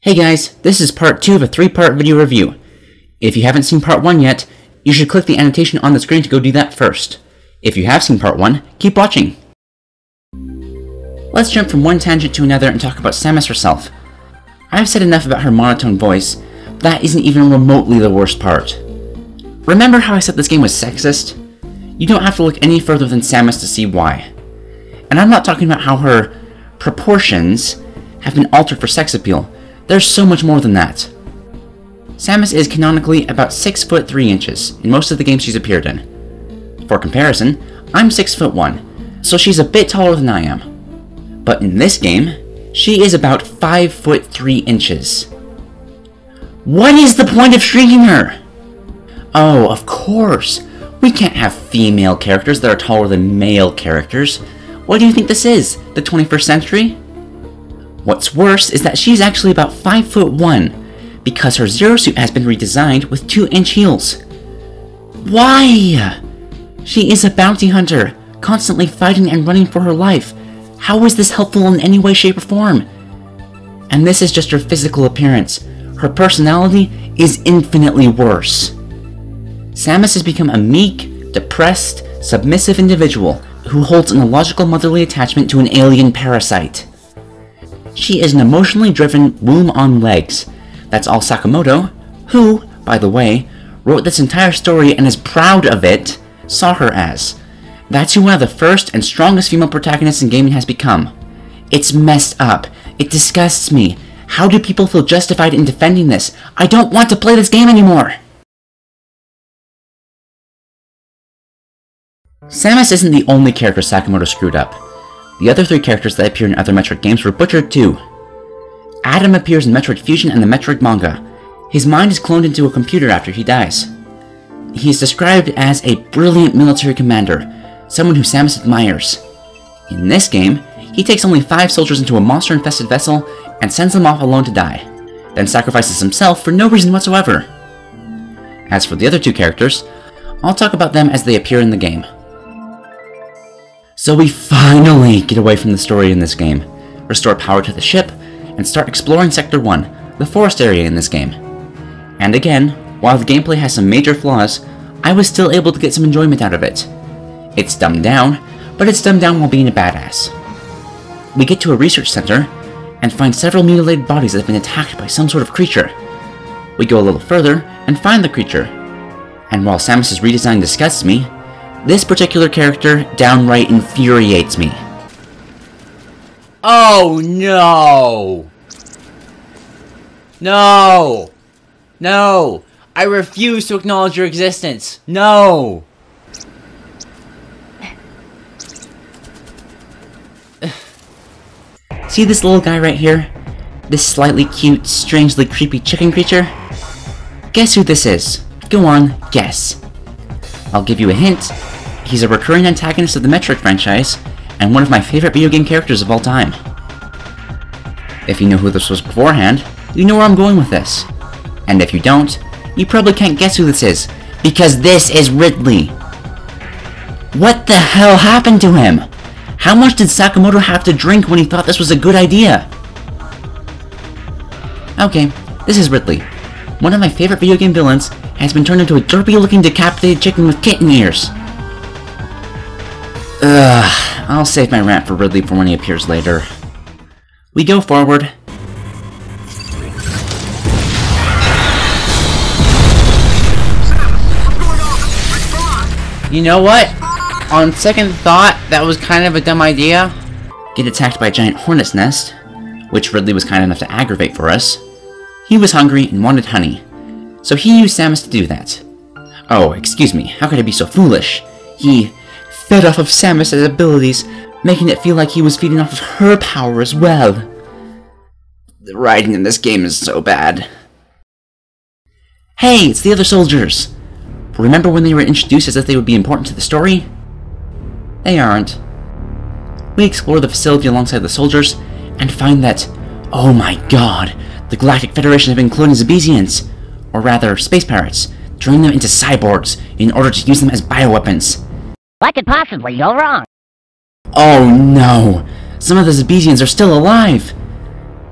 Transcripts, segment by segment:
Hey guys, this is part 2 of a 3-part video review. If you haven't seen part 1 yet, you should click the annotation on the screen to go do that first. If you have seen part 1, keep watching. Let's jump from one tangent to another and talk about Samus herself. I've said enough about her monotone voice, but that isn't even remotely the worst part. Remember how I said this game was sexist? You don't have to look any further than Samus to see why. And I'm not talking about how her proportions have been altered for sex appeal. There's so much more than that. Samus is canonically about 6 foot 3 inches in most of the games she's appeared in. For comparison, I'm 6'1", so she's a bit taller than I am. But in this game, she is about 5 foot 3 inches. What is the point of shrinking her? Oh, of course. We can't have female characters that are taller than male characters. What do you think this is, the 21st century? What's worse is that she's actually about 5'1", because her Zero Suit has been redesigned with 2-inch heels. Why? She is a bounty hunter, constantly fighting and running for her life. How is this helpful in any way, shape, or form? And this is just her physical appearance. Her personality is infinitely worse. Samus has become a meek, depressed, submissive individual who holds an illogical motherly attachment to an alien parasite. She is an emotionally driven womb on legs. That's all Sakamoto, who, by the way, wrote this entire story and is proud of it, saw her as. That's who one of the first and strongest female protagonists in gaming has become. It's messed up. It disgusts me. How do people feel justified in defending this? I don't want to play this game anymore! Samus isn't the only character Sakamoto screwed up. The other 3 characters that appear in other Metroid games were butchered too. Adam appears in Metroid Fusion and the Metroid manga. His mind is cloned into a computer after he dies. He is described as a brilliant military commander, someone who Samus admires. In this game, he takes only 5 soldiers into a monster-infested vessel and sends them off alone to die, then sacrifices himself for no reason whatsoever. As for the other 2 characters, I'll talk about them as they appear in the game. So we finally get away from the story in this game, restore power to the ship, and start exploring Sector 1, the forest area in this game. And again, while the gameplay has some major flaws, I was still able to get some enjoyment out of it. It's dumbed down, but it's dumbed down while being a badass. We get to a research center, and find several mutilated bodies that have been attacked by some sort of creature. We go a little further, and find the creature. And while Samus' redesign disgusts me, this particular character downright infuriates me. Oh no! No! No! I refuse to acknowledge your existence! No! See this little guy right here? This slightly cute, strangely creepy chicken creature? Guess who this is? Go on, guess. I'll give you a hint. He's a recurring antagonist of the Metroid franchise, and one of my favorite video game characters of all time. If you know who this was beforehand, you know where I'm going with this. And if you don't, you probably can't guess who this is, because this is Ridley. What the hell happened to him? How much did Sakamoto have to drink when he thought this was a good idea? Okay, this is Ridley. One of my favorite video game villains has been turned into a derpy-looking decapitated chicken with kitten ears. Ugh, I'll save my rant for Ridley for when he appears later. We go forward. You know what? On second thought, that was kind of a dumb idea. Get attacked by a giant hornet's nest, which Ridley was kind enough to aggravate for us. He was hungry and wanted honey, so he used Samus to do that. Oh, excuse me, how could I be so foolish? He fed off of Samus' abilities, making it feel like he was feeding off of her power as well. The writing in this game is so bad. Hey, it's the other soldiers! Remember when they were introduced as if they would be important to the story? They aren't. We explore the facility alongside the soldiers, and find that, oh my god, the Galactic Federation have been cloning Zebesians, or rather, space pirates, turning them into cyborgs in order to use them as bioweapons. What could possibly go wrong? Oh no! Some of the Zebesians are still alive!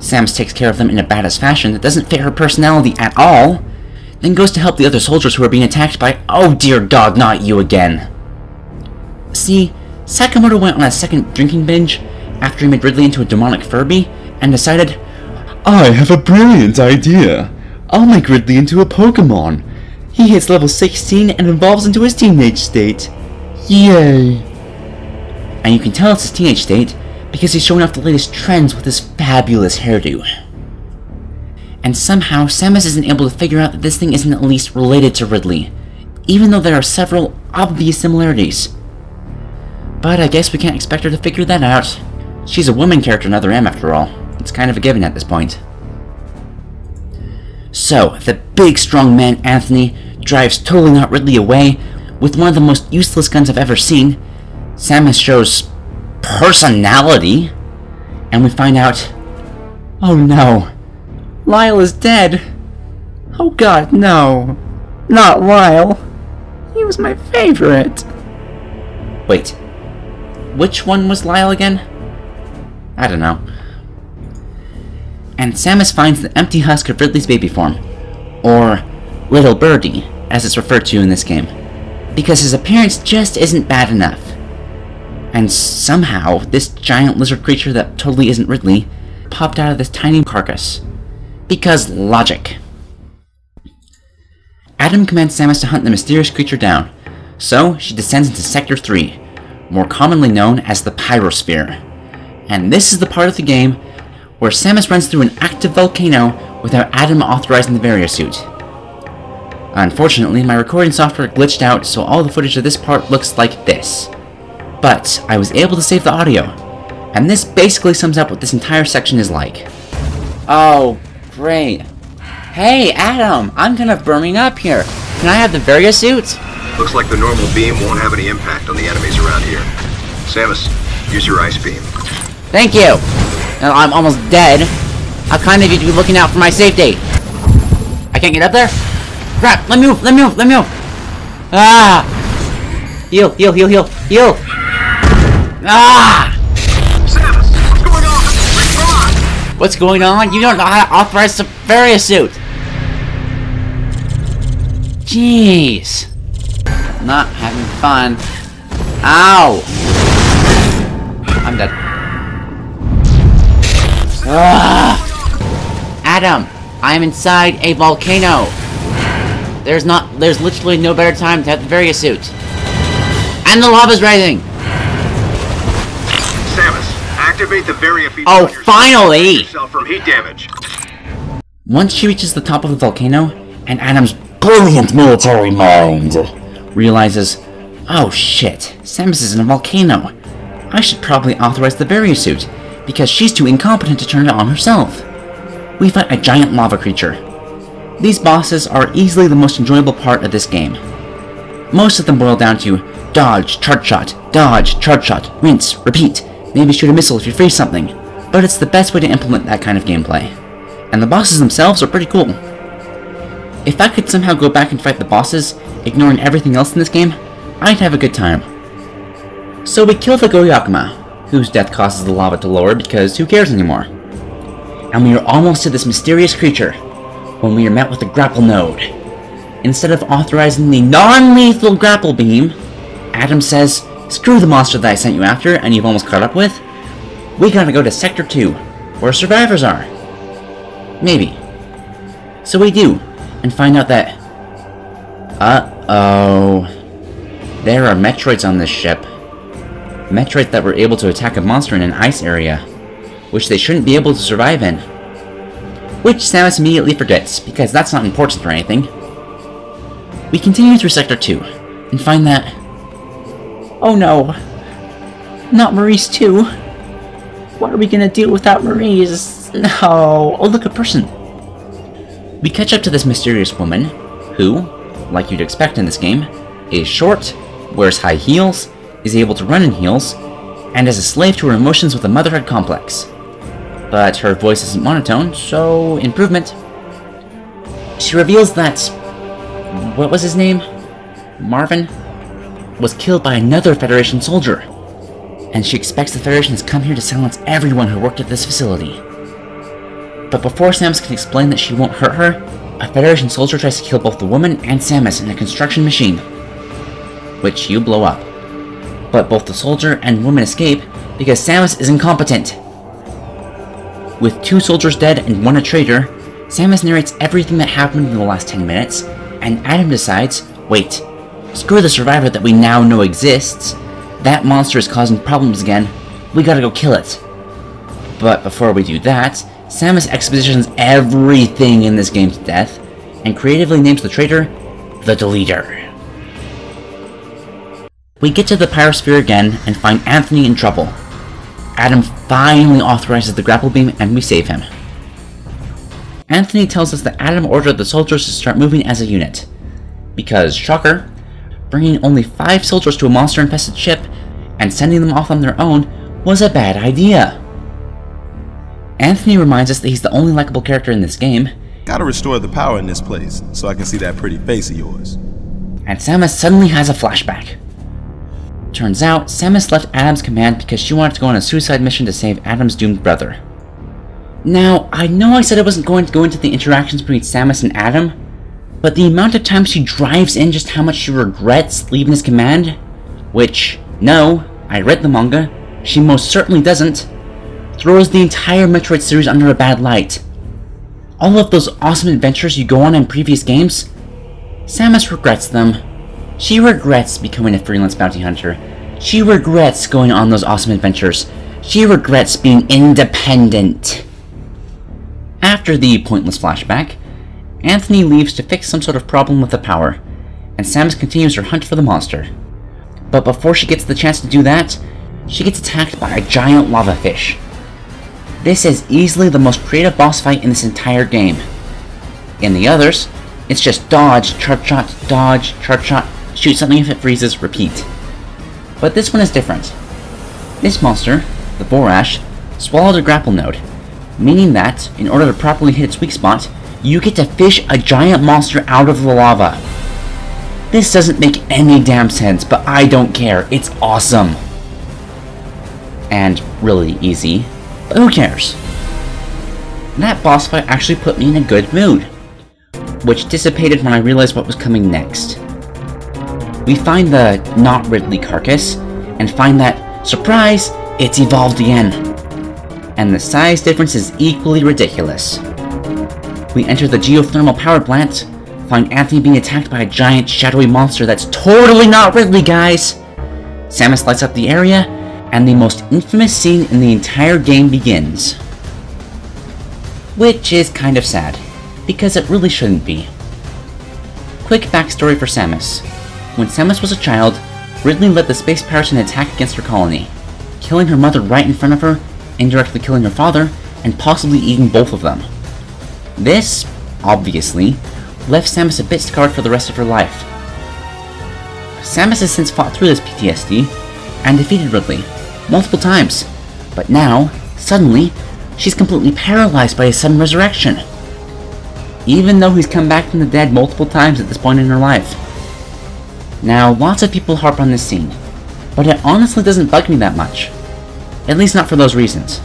Samus takes care of them in a badass fashion that doesn't fit her personality at all, then goes to help the other soldiers who are being attacked by, oh dear god, not you again. See, Sakamoto went on a second drinking binge after he made Ridley into a demonic Furby, and decided, I have a brilliant idea. I'll make Ridley into a Pokemon. He hits level 16 and evolves into his teenage state. Yay! And you can tell it's his teenage state because he's showing off the latest trends with his fabulous hairdo. And somehow, Samus isn't able to figure out that this thing isn't at least related to Ridley, even though there are several obvious similarities. But I guess we can't expect her to figure that out. She's a woman character in Other M after all. It's kind of a given at this point. So, the big strong man Anthony drives totally not Ridley away with one of the most useless guns I've ever seen. Samus shows personality, and we find out, oh no, Lyle is dead. Oh god, no. Not Lyle. He was my favorite. Wait, which one was Lyle again? I don't know. And Samus finds the empty husk of Ridley's baby form, or Little Birdie, as it's referred to in this game, because his appearance just isn't bad enough. And somehow, this giant lizard creature that totally isn't Ridley popped out of this tiny carcass. Because logic. Adam commands Samus to hunt the mysterious creature down, so she descends into Sector 3, more commonly known as the Pyrosphere. And this is the part of the game where Samus runs through an active volcano without Adam authorizing the Variosuit. Unfortunately, my recording software glitched out, so all the footage of this part looks like this. But I was able to save the audio, and this basically sums up what this entire section is like. Oh, great. Hey, Adam, I'm kind of burning up here. Can I have the Variosuit? Looks like the normal beam won't have any impact on the enemies around here. Samus, use your ice beam. Thank you. Now, I'm almost dead. How kind of you to be looking out for my safety. I can't get up there? Crap, let me move. Ah! Heal. Ah! Samus, what's going on? Respond! What's going on? You don't know how to authorize the Variosuit. Jeez. Not having fun. Ow! I'm dead. Adam, I'm inside a volcano. There's literally no better time to have the Variosuit. And the lava's rising. Samus, activate the Variosuit. Oh, finally! Yourself from heat damage. Once she reaches the top of the volcano, and Adam's brilliant military mind realizes, oh shit, Samus is in a volcano. I should probably authorize the Variosuit, because she's too incompetent to turn it on herself. We fight a giant lava creature. These bosses are easily the most enjoyable part of this game. Most of them boil down to dodge, charge shot, rinse, repeat, maybe shoot a missile if you freeze something, but it's the best way to implement that kind of gameplay. And the bosses themselves are pretty cool. If I could somehow go back and fight the bosses, ignoring everything else in this game, I'd have a good time. So we kill the Goyakuma, whose death causes the lava to lower because who cares anymore? And we are almost to this mysterious creature, when we are met with a grapple node. Instead of authorizing the non-lethal grapple beam, Adam says, screw the monster that I sent you after and you've almost caught up with. We gotta go to Sector 2, where survivors are. Maybe. So we do, and find out that... uh-oh... there are Metroids on this ship. Metroids that were able to attack a monster in an ice area, which they shouldn't be able to survive in. Which Samus immediately forgets, because that's not important or anything. We continue through Sector 2, and find that... oh no! Not Maurice too! What are we gonna do without Maurice? No! Oh look, a person! We catch up to this mysterious woman, who, like you'd expect in this game, is short, wears high heels, is able to run in heels, and is a slave to her emotions with a motherhood complex. But her voice isn't monotone, so improvement. She reveals that... what was his name? Marvin? Was killed by another Federation soldier. And she expects the Federation has come here to silence everyone who worked at this facility. But before Samus can explain that she won't hurt her, a Federation soldier tries to kill both the woman and Samus in a construction machine, which you blow up. But both the soldier and woman escape because Samus is incompetent. With 2 soldiers dead and 1 a traitor, Samus narrates everything that happened in the last 10 minutes, and Adam decides, wait, screw the survivor that we now know exists. That monster is causing problems again. We gotta go kill it. But before we do that, Samus expositions everything in this game to death, and creatively names the traitor the Deleter. We get to the Pyrosphere again and find Anthony in trouble. Adam finally authorizes the grapple beam and we save him. Anthony tells us that Adam ordered the soldiers to start moving as a unit, because, shocker, bringing only 5 soldiers to a monster-infested ship and sending them off on their own was a bad idea. Anthony reminds us that he's the only likable character in this game. Gotta restore the power in this place, so I can see that pretty face of yours. And Samus suddenly has a flashback. Turns out, Samus left Adam's command because she wanted to go on a suicide mission to save Adam's doomed brother. Now, I know I said I wasn't going to go into the interactions between Samus and Adam, but the amount of time she drives in just how much she regrets leaving his command, which, no, I read the manga, she most certainly doesn't, throws the entire Metroid series under a bad light. All of those awesome adventures you go on in previous games, Samus regrets them. She regrets becoming a freelance bounty hunter. She regrets going on those awesome adventures. She regrets being independent. After the pointless flashback, Anthony leaves to fix some sort of problem with the power, and Samus continues her hunt for the monster. But before she gets the chance to do that, she gets attacked by a giant lava fish. This is easily the most creative boss fight in this entire game. In the others, it's just dodge, charge shot, shoot something if it freezes, repeat. But this one is different. This monster, the Borash, swallowed a grapple node, meaning that, in order to properly hit its weak spot, you get to fish a giant monster out of the lava. This doesn't make any damn sense, but I don't care, it's awesome. And really easy, but who cares? That boss fight actually put me in a good mood, which dissipated when I realized what was coming next. We find the not Ridley carcass, and find that, surprise, it's evolved again. And the size difference is equally ridiculous. We enter the geothermal power plant, find Anthony being attacked by a giant shadowy monster that's totally not Ridley, guys! Samus lights up the area, and the most infamous scene in the entire game begins. Which is kind of sad, because it really shouldn't be. Quick backstory for Samus. When Samus was a child, Ridley led the space pirates in an attack against her colony, killing her mother right in front of her, indirectly killing her father, and possibly eating both of them. This, obviously, left Samus a bit scarred for the rest of her life. Samus has since fought through this PTSD, and defeated Ridley, multiple times, but now, suddenly, she's completely paralyzed by his sudden resurrection, even though he's come back from the dead multiple times at this point in her life. Now, lots of people harp on this scene, but it honestly doesn't bug me that much. At least not for those reasons.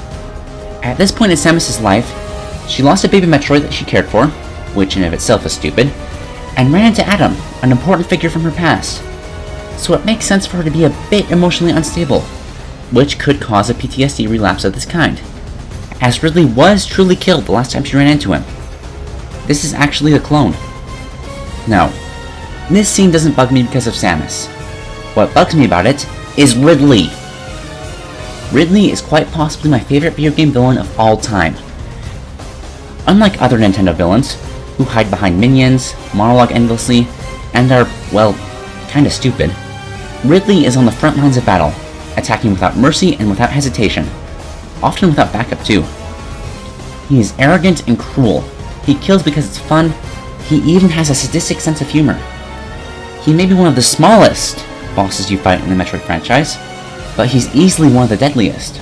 At this point in Samus' life, she lost a baby Metroid that she cared for, which in of itself is stupid, and ran into Adam, an important figure from her past. So it makes sense for her to be a bit emotionally unstable, which could cause a PTSD relapse of this kind, as Ridley was truly killed the last time she ran into him. This is actually a clone. No, this scene doesn't bug me because of Samus. What bugs me about it is Ridley. Ridley is quite possibly my favorite video game villain of all time. Unlike other Nintendo villains, who hide behind minions, monologue endlessly, and are, well, kinda stupid, Ridley is on the front lines of battle, attacking without mercy and without hesitation, often without backup too. He is arrogant and cruel. He kills because it's fun. He even has a sadistic sense of humor. He may be one of the smallest bosses you fight in the Metroid franchise, but he's easily one of the deadliest,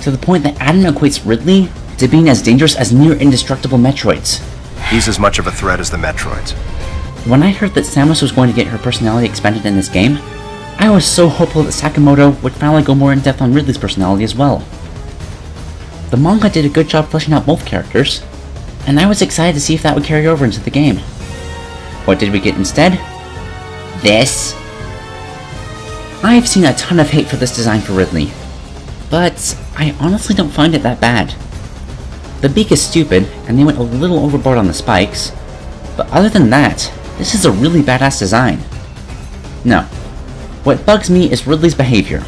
to the point that Adam equates Ridley to being as dangerous as near-indestructible Metroids. He's as much of a threat as the Metroids. When I heard that Samus was going to get her personality expanded in this game, I was so hopeful that Sakamoto would finally go more in-depth on Ridley's personality as well. The manga did a good job fleshing out both characters, and I was excited to see if that would carry over into the game. What did we get instead? This. I've seen a ton of hate for this design for Ridley, but I honestly don't find it that bad. The beak is stupid, and they went a little overboard on the spikes, but other than that, this is a really badass design. No. What bugs me is Ridley's behavior.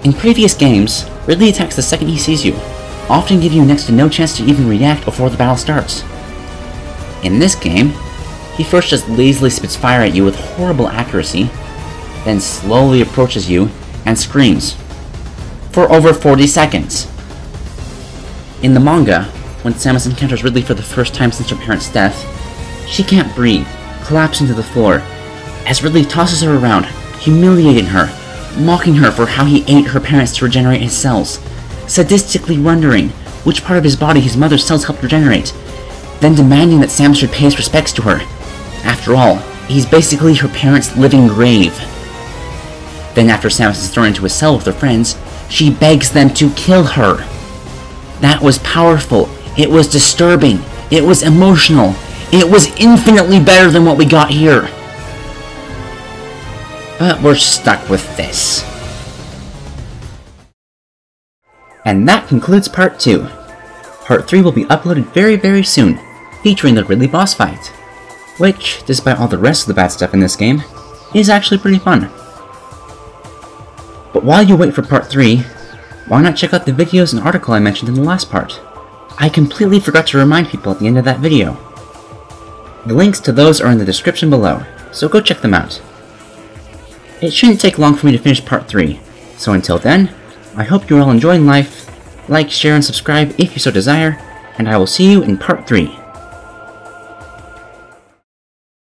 In previous games, Ridley attacks the second he sees you, often giving you next to no chance to even react before the battle starts. In this game, he first just lazily spits fire at you with horrible accuracy, then slowly approaches you and screams. For over 40 seconds. In the manga, when Samus encounters Ridley for the first time since her parents' death, she can't breathe, collapsing to the floor, as Ridley tosses her around, humiliating her, mocking her for how he ate her parents to regenerate his cells, sadistically wondering which part of his body his mother's cells helped regenerate, then demanding that Samus should pay his respects to her. After all, he's basically her parents' living grave. Then after Samus is thrown into a cell with her friends, she begs them to kill her. That was powerful, it was disturbing, it was emotional, it was infinitely better than what we got here. But we're stuck with this. And that concludes Part 2. Part 3 will be uploaded very soon, featuring the Ridley boss fight, which, despite all the rest of the bad stuff in this game, is actually pretty fun. But while you wait for Part 3, why not check out the videos and article I mentioned in the last part? I completely forgot to remind people at the end of that video. The links to those are in the description below, so go check them out. It shouldn't take long for me to finish Part 3, so until then, I hope you're all enjoying life, like, share, and subscribe if you so desire, and I will see you in Part 3.